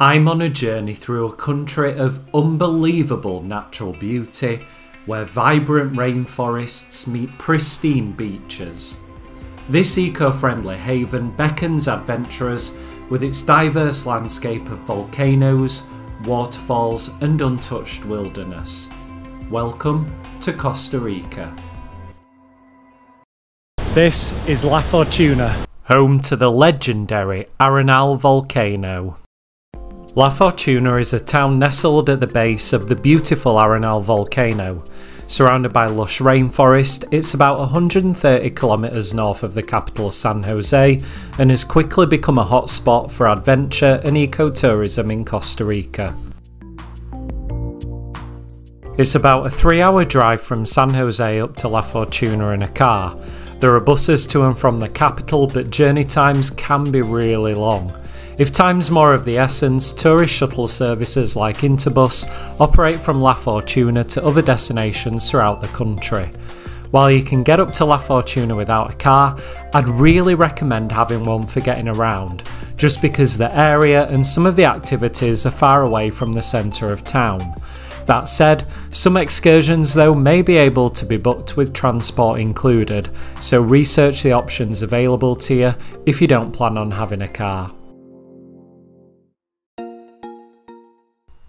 I'm on a journey through a country of unbelievable natural beauty where vibrant rainforests meet pristine beaches. This eco-friendly haven beckons adventurers with its diverse landscape of volcanoes, waterfalls and untouched wilderness. Welcome to Costa Rica. This is La Fortuna, home to the legendary Arenal Volcano. La Fortuna is a town nestled at the base of the beautiful Arenal Volcano. Surrounded by lush rainforest, it's about 130 kilometres north of the capital San Jose and has quickly become a hotspot for adventure and ecotourism in Costa Rica. It's about a 3-hour drive from San Jose up to La Fortuna in a car. There are buses to and from the capital, but journey times can be really long. If time's more of the essence, tourist shuttle services like Interbus operate from La Fortuna to other destinations throughout the country. While you can get up to La Fortuna without a car, I'd really recommend having one for getting around, just because the area and some of the activities are far away from the centre of town. That said, some excursions though may be able to be booked with transport included, so research the options available to you if you don't plan on having a car.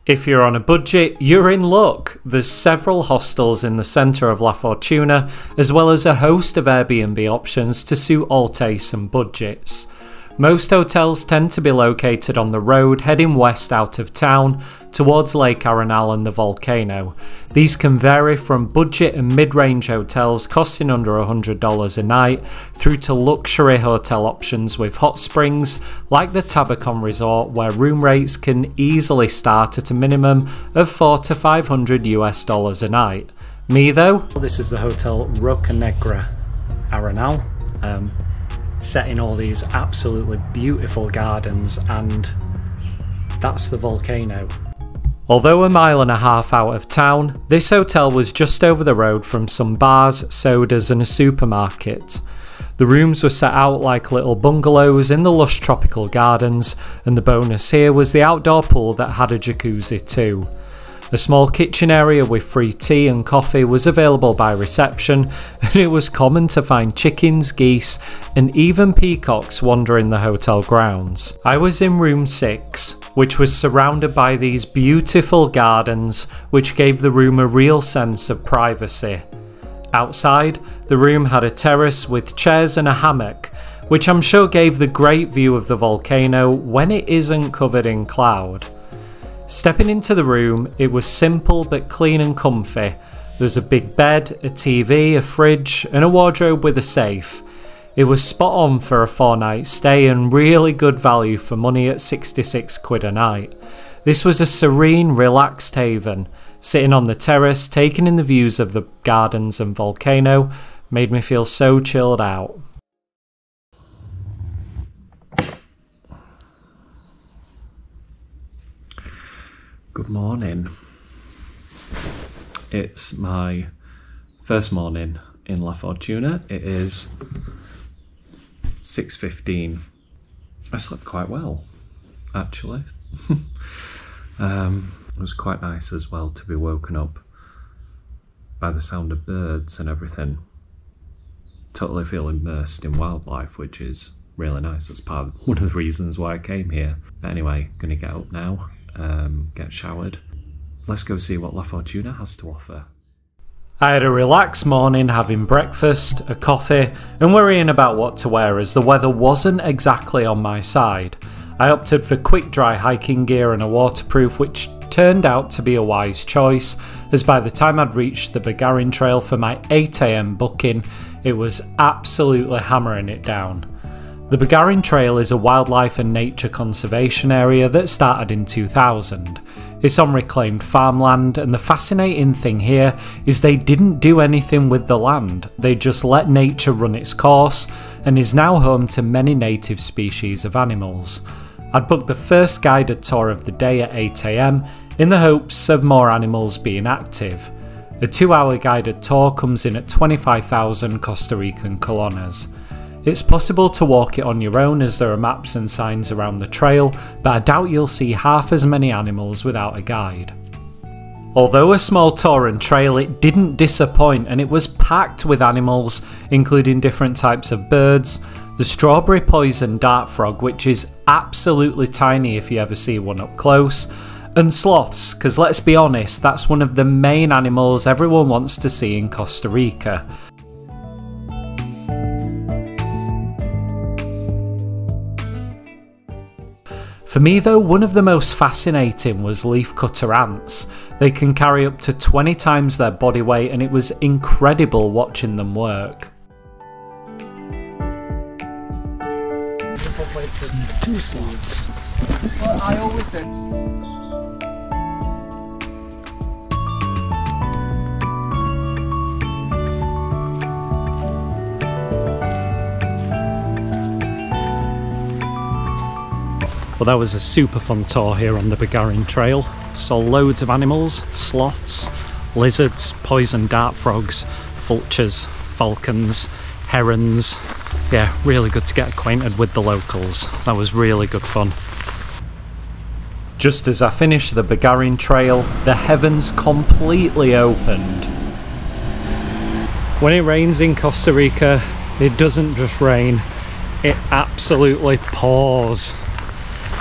If you're on a budget, you're in luck. There's several hostels in the centre of La Fortuna, as well as a host of Airbnb options to suit all tastes and budgets. Most hotels tend to be located on the road heading west out of town towards Lake Arenal and the volcano. These can vary from budget and mid-range hotels costing under $100 a night through to luxury hotel options with hot springs like the Tabacon Resort, where room rates can easily start at a minimum of $400 to $500 a night. Me though? This is the Hotel Roca Negra Arenal, set in all these absolutely beautiful gardens, and that's the volcano. Although 1.5 miles out of town, this hotel was just over the road from some bars, sodas and a supermarket. The rooms were set out like little bungalows in the lush tropical gardens, and the bonus here was the outdoor pool that had a jacuzzi too. A small kitchen area with free tea and coffee was available by reception, and it was common to find chickens, geese and even peacocks wandering the hotel grounds. I was in room 6, which was surrounded by these beautiful gardens which gave the room a real sense of privacy. Outside, the room had a terrace with chairs and a hammock, which I'm sure gave the great view of the volcano when it isn't covered in cloud. Stepping into the room, it was simple but clean and comfy. There was a big bed, a TV, a fridge and a wardrobe with a safe. It was spot on for a 4-night stay and really good value for money at 66 quid a night. This was a serene, relaxed haven. Sitting on the terrace, taking in the views of the gardens and volcano, made me feel so chilled out. Good morning. It's my first morning in La Fortuna. It is 6:15. I slept quite well, actually. It was quite nice as well to be woken up by the sound of birds and everything. Totally feel immersed in wildlife, which is really nice. That's one of the reasons why I came here. But anyway, gonna get up now. Get showered. Let's go see what La Fortuna has to offer. I had a relaxed morning, having breakfast, a coffee and worrying about what to wear as the weather wasn't exactly on my side. I opted for quick dry hiking gear and a waterproof, which turned out to be a wise choice, as by the time I'd reached the Bogarin Trail for my 8 AM booking, it was absolutely hammering it down. The Bogarin Trail is a wildlife and nature conservation area that started in 2000. It's on reclaimed farmland, and the fascinating thing here is they didn't do anything with the land, they just let nature run its course, and is now home to many native species of animals. I'd booked the first guided tour of the day at 8 AM in the hopes of more animals being active. A 2-hour guided tour comes in at 25,000 Costa Rican colones. It's possible to walk it on your own as there are maps and signs around the trail, but I doubt you'll see half as many animals without a guide. Although a small tour and trail, it didn't disappoint and it was packed with animals, including different types of birds, the strawberry poison dart frog, which is absolutely tiny if you ever see one up close, and sloths, because let's be honest, that's one of the main animals everyone wants to see in Costa Rica. For me though, one of the most fascinating was leafcutter ants. They can carry up to 20 times their body weight and it was incredible watching them work. Two slots. Well, I always said. Well, that was a super fun tour here on the Bogarin Trail. Saw loads of animals, sloths, lizards, poison dart frogs, vultures, falcons, herons. Yeah, really good to get acquainted with the locals. That was really good fun. Just as I finished the Bogarin Trail, the heavens completely opened. When it rains in Costa Rica, it doesn't just rain, it absolutely pours.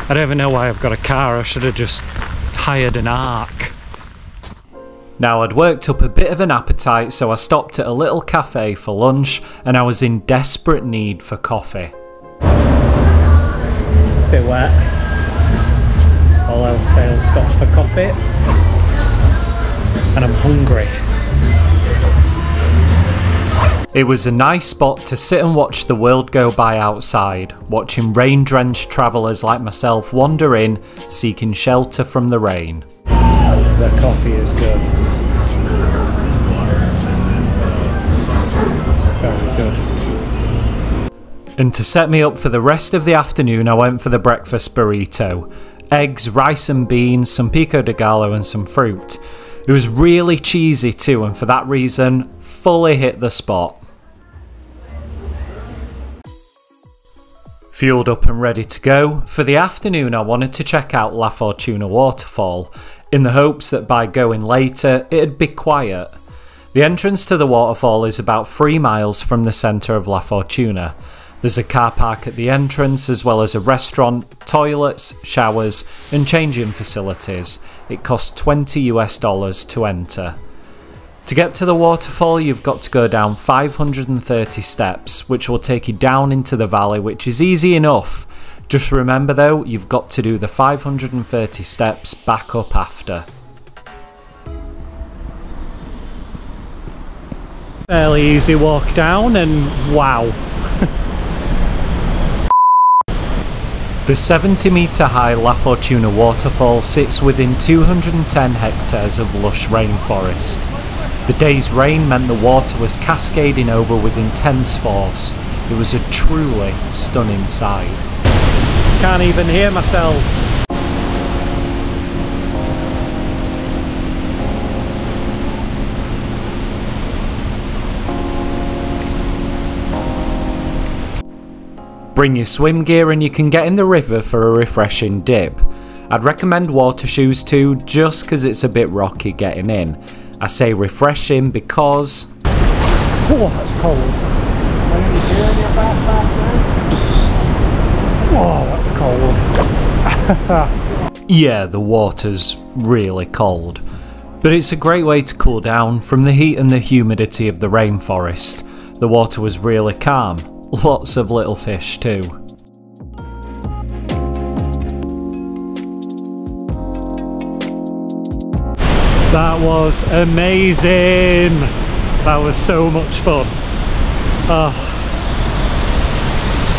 I don't even know why I've got a car, I should have just hired an ark. Now I'd worked up a bit of an appetite, so I stopped at a little cafe for lunch and I was in desperate need for coffee. Bit wet. All else fails, stop for coffee. And I'm hungry. It was a nice spot to sit and watch the world go by outside, watching rain-drenched travellers like myself wander in, seeking shelter from the rain. The coffee is good. It's very good. And to set me up for the rest of the afternoon, I went for the breakfast burrito. Eggs, rice and beans, some pico de gallo and some fruit. It was really cheesy too, and for that reason, fully hit the spot. Fueled up and ready to go, for the afternoon I wanted to check out La Fortuna Waterfall, in the hopes that by going later it'd be quiet. The entrance to the waterfall is about 3 miles from the centre of La Fortuna. There's a car park at the entrance as well as a restaurant, toilets, showers and changing facilities. It costs $20 to enter. To get to the waterfall you've got to go down 530 steps, which will take you down into the valley, which is easy enough. Just remember though, you've got to do the 530 steps back up after. Fairly easy walk down and wow. The 70 metre high La Fortuna waterfall sits within 210 hectares of lush rainforest. The day's rain meant the water was cascading over with intense force. It was a truly stunning sight. Can't even hear myself. Bring your swim gear and you can get in the river for a refreshing dip. I'd recommend water shoes too, just because it's a bit rocky getting in. I say refreshing because... Oh, that's cold. Whoa, that's cold. Yeah, the water's really cold. But it's a great way to cool down from the heat and the humidity of the rainforest. The water was really calm. Lots of little fish too. That was amazing. That was so much fun. Oh.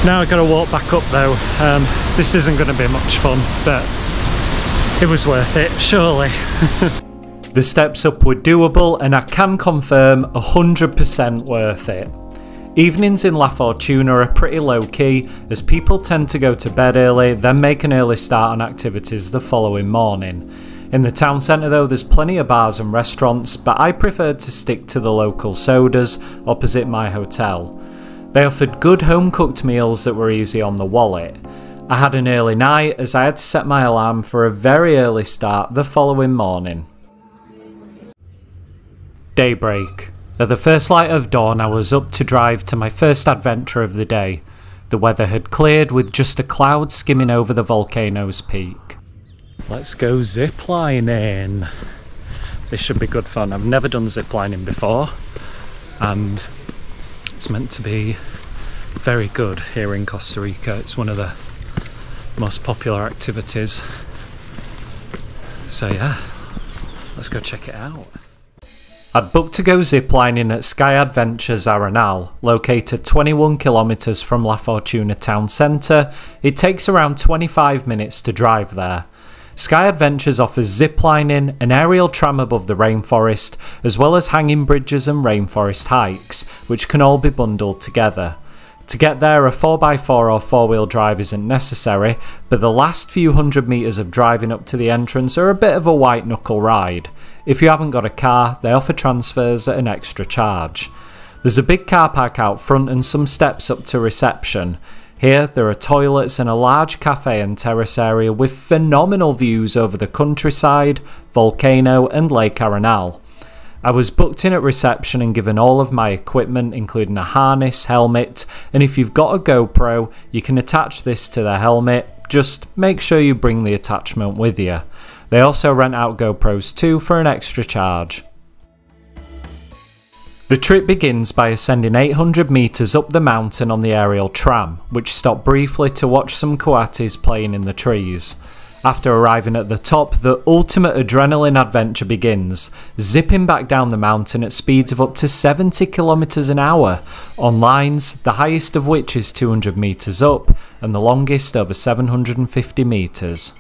Now I've got to walk back up though. This isn't going to be much fun, but it was worth it, surely. The steps up were doable and I can confirm 100% worth it. Evenings in La Fortuna are pretty low key as people tend to go to bed early, then make an early start on activities the following morning. In the town centre though there's plenty of bars and restaurants, but I preferred to stick to the local sodas opposite my hotel. They offered good home-cooked meals that were easy on the wallet. I had an early night as I had to set my alarm for a very early start the following morning. Daybreak. At the first light of dawn I was up to drive to my first adventure of the day. The weather had cleared with just a cloud skimming over the volcano's peak. Let's go ziplining. This should be good fun. I've never done ziplining before and it's meant to be very good here in Costa Rica. It's one of the most popular activities. So yeah, let's go check it out. I'd booked to go ziplining at Sky Adventures Arenal, located 21 kilometres from La Fortuna town centre. It takes around 25 minutes to drive there. Sky Adventures offers ziplining, an aerial tram above the rainforest, as well as hanging bridges and rainforest hikes, which can all be bundled together. To get there, a 4x4 or 4-wheel drive isn't necessary, but the last few hundred metres of driving up to the entrance are a bit of a white knuckle ride. If you haven't got a car, they offer transfers at an extra charge. There's a big car park out front and some steps up to reception. Here there are toilets and a large cafe and terrace area with phenomenal views over the countryside, volcano and Lake Arenal. I was booked in at reception and given all of my equipment, including a harness, helmet, and if you've got a GoPro you can attach this to the helmet. Just make sure you bring the attachment with you. They also rent out GoPros too for an extra charge. The trip begins by ascending 800 metres up the mountain on the aerial tram, which stopped briefly to watch some coatis playing in the trees. After arriving at the top, the ultimate adrenaline adventure begins, zipping back down the mountain at speeds of up to 70 kilometres an hour, on lines, the highest of which is 200 metres up, and the longest over 750 metres.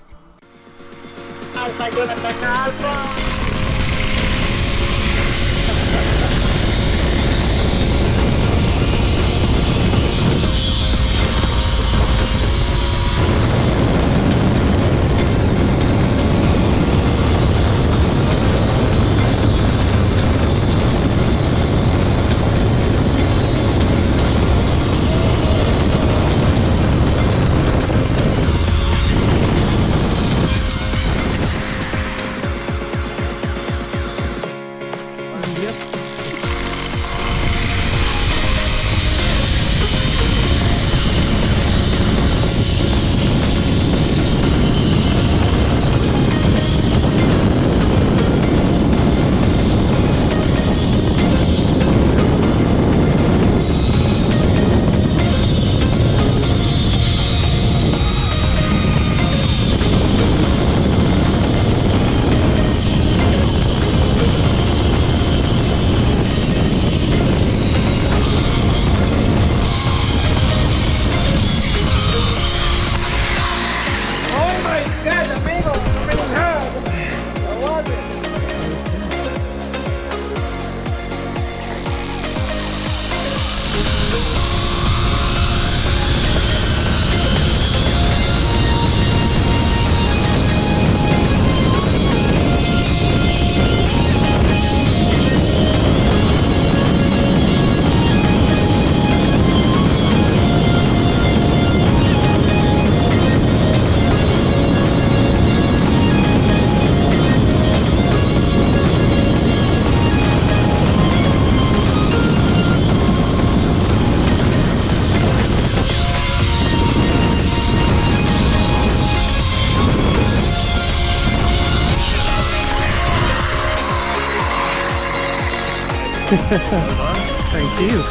Thank you.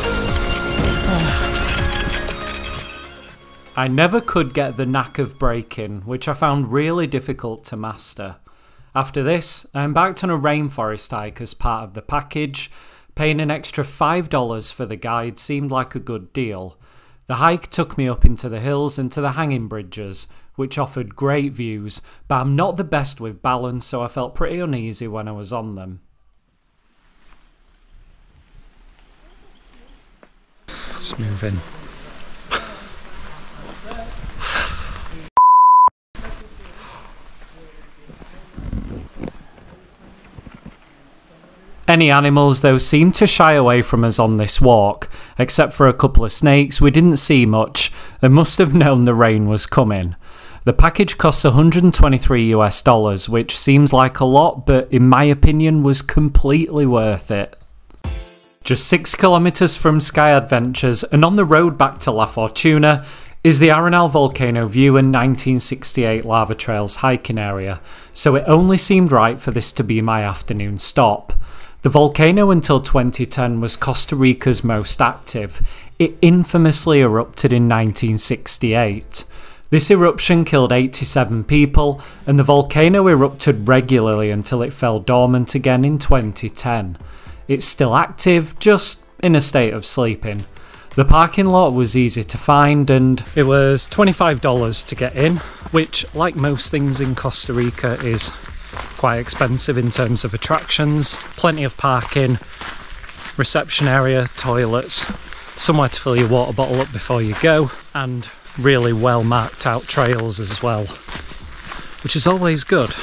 I never could get the knack of braking, which I found really difficult to master. After this, I embarked on a rainforest hike as part of the package. Paying an extra $5 for the guide seemed like a good deal. The hike took me up into the hills and to the hanging bridges, which offered great views, but I'm not the best with balance, so I felt pretty uneasy when I was on them. Let's move in. Many animals though seemed to shy away from us on this walk. Except for a couple of snakes, we didn't see much. They must have known the rain was coming. The package costs $123 US, which seems like a lot, but in my opinion was completely worth it. Just 6 kilometers from Sky Adventures and on the road back to La Fortuna is the Arenal Volcano View and 1968 Lava Trails hiking area, so it only seemed right for this to be my afternoon stop. The volcano until 2010 was Costa Rica's most active. It infamously erupted in 1968. This eruption killed 87 people, and the volcano erupted regularly until it fell dormant again in 2010. It's still active, just in a state of sleeping. The parking lot was easy to find and it was $25 to get in, which, like most things in Costa Rica, is quite expensive in terms of attractions. Plenty of parking, reception area, toilets, somewhere to fill your water bottle up before you go, and really well marked out trails as well, which is always good.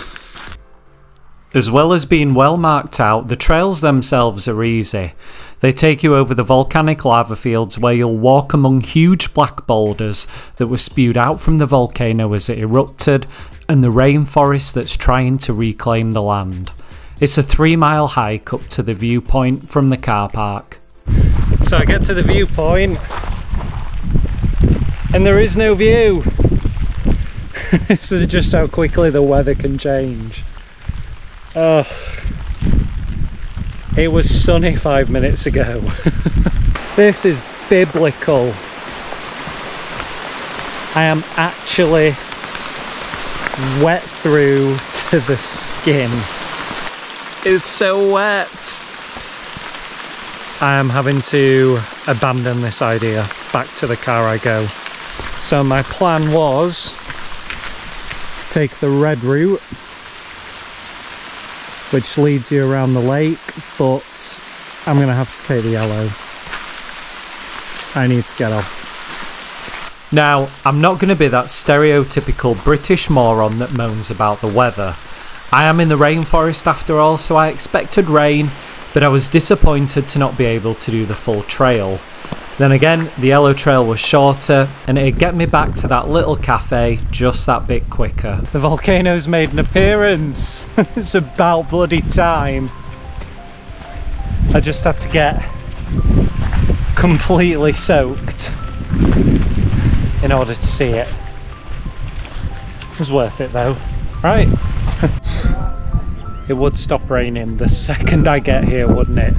As well as being well marked out, the trails themselves are easy. They take you over the volcanic lava fields where you'll walk among huge black boulders that were spewed out from the volcano as it erupted, and the rainforest that's trying to reclaim the land. It's a 3-mile hike up to the viewpoint from the car park. So I get to the viewpoint and there is no view. This is just how quickly the weather can change. Oh, it was sunny 5 minutes ago. This is biblical. I am actually wet through to the skin. It's so wet. I am having to abandon this idea. Back to the car I go. So my plan was to take the red route, which leads you around the lake, but I'm gonna have to take the yellow. I need to get off. Now, I'm not going to be that stereotypical British moron that moans about the weather. I am in the rainforest after all, so I expected rain, but I was disappointed to not be able to do the full trail. Then again, the yellow trail was shorter, and it'd get me back to that little cafe just that bit quicker. The volcano's made an appearance. It's about bloody time. I just had to get completely soaked in order to see it. It was worth it though, right? It would stop raining the second I get here, wouldn't it?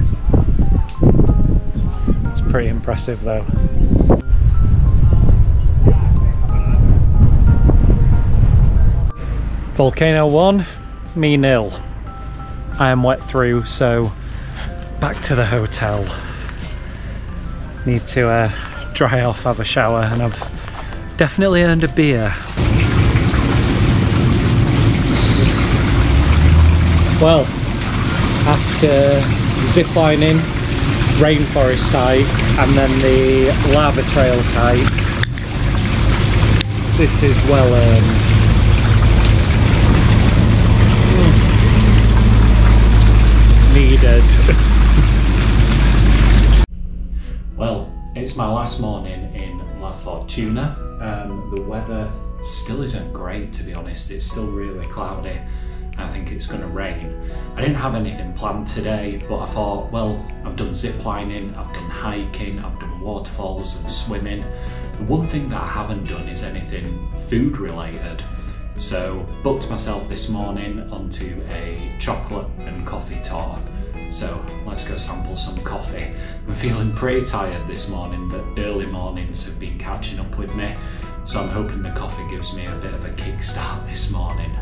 It's pretty impressive though. Volcano 1, me nil. I am wet through, so back to the hotel. Need to dry off, have a shower, and I've definitely earned a beer. Well, after ziplining, rainforest hike, and then the lava trails hike, this is well earned. Needed. Well, it's my last morning in La Fortuna. The weather still isn't great, to be honest. It's still really cloudy. I think it's going to rain. I didn't have anything planned today, but I thought, well, I've done ziplining, I've done hiking, I've done waterfalls and swimming. The one thing that I haven't done is anything food related. So booked myself this morning onto a chocolate and coffee tour. So let's go sample some coffee. I'm feeling pretty tired this morning. The early mornings have been catching up with me. So I'm hoping the coffee gives me a bit of a kickstart this morning.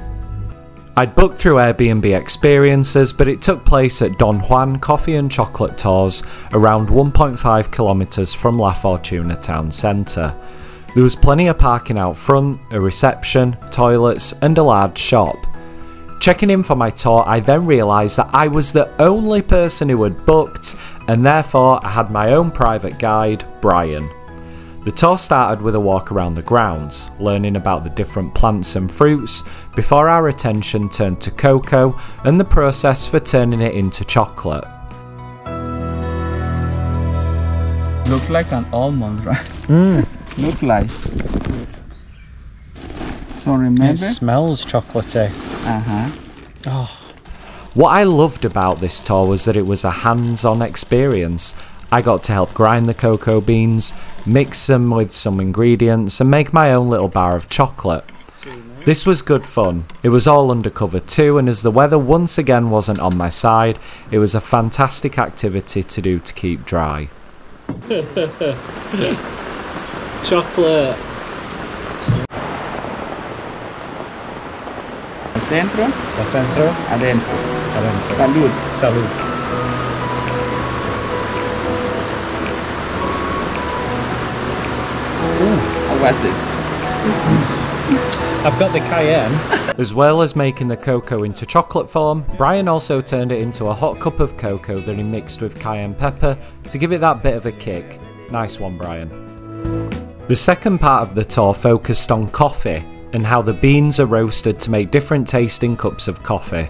I'd booked through Airbnb Experiences, but it took place at Don Juan Coffee and Chocolate Tours, around 1.5 kilometres from La Fortuna town centre. There was plenty of parking out front, a reception, toilets and a large shop. Checking in for my tour, I then realised that I was the only person who had booked, and therefore I had my own private guide, Brian. The tour started with a walk around the grounds, learning about the different plants and fruits, before our attention turned to cocoa and the process for turning it into chocolate. Looks like an almond, right? Looks like. So remember? It smells chocolatey. Uh-huh. What I loved about this tour was that it was a hands-on experience. I got to help grind the cocoa beans, mix them with some ingredients and make my own little bar of chocolate. This was good fun. It was all undercover too, and as the weather once again wasn't on my side, it was a fantastic activity to do to keep dry. Chocolate. Centro, La centro. adentro. Adentro. Salud. Salud. How was it? I've got the cayenne. As well as making the cocoa into chocolate form, Brian also turned it into a hot cup of cocoa that he mixed with cayenne pepper to give it that bit of a kick. Nice one, Brian. The second part of the tour focused on coffee and how the beans are roasted to make different tasting cups of coffee.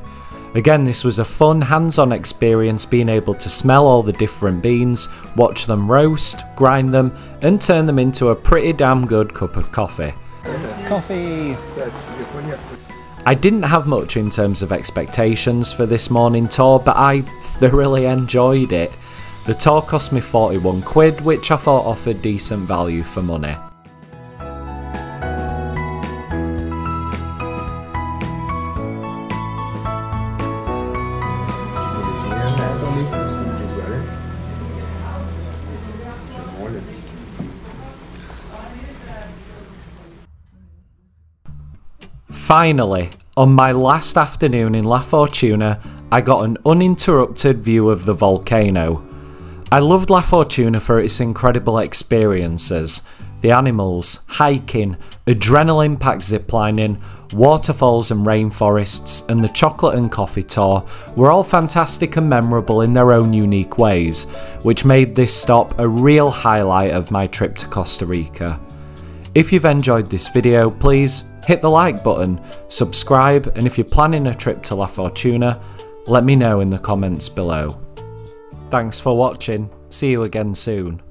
Again, this was a fun hands-on experience, being able to smell all the different beans, watch them roast, grind them and turn them into a pretty damn good cup of coffee. Coffee. I didn't have much in terms of expectations for this morning tour, but I thoroughly enjoyed it. The tour cost me 41 quid, which I thought offered decent value for money. Finally, on my last afternoon in La Fortuna, I got an uninterrupted view of the volcano. I loved La Fortuna for its incredible experiences. The animals, hiking, adrenaline-packed ziplining, waterfalls and rainforests, and the chocolate and coffee tour were all fantastic and memorable in their own unique ways, which made this stop a real highlight of my trip to Costa Rica. If you've enjoyed this video, please hit the like button, subscribe, and if you're planning a trip to La Fortuna, let me know in the comments below. Thanks for watching, see you again soon.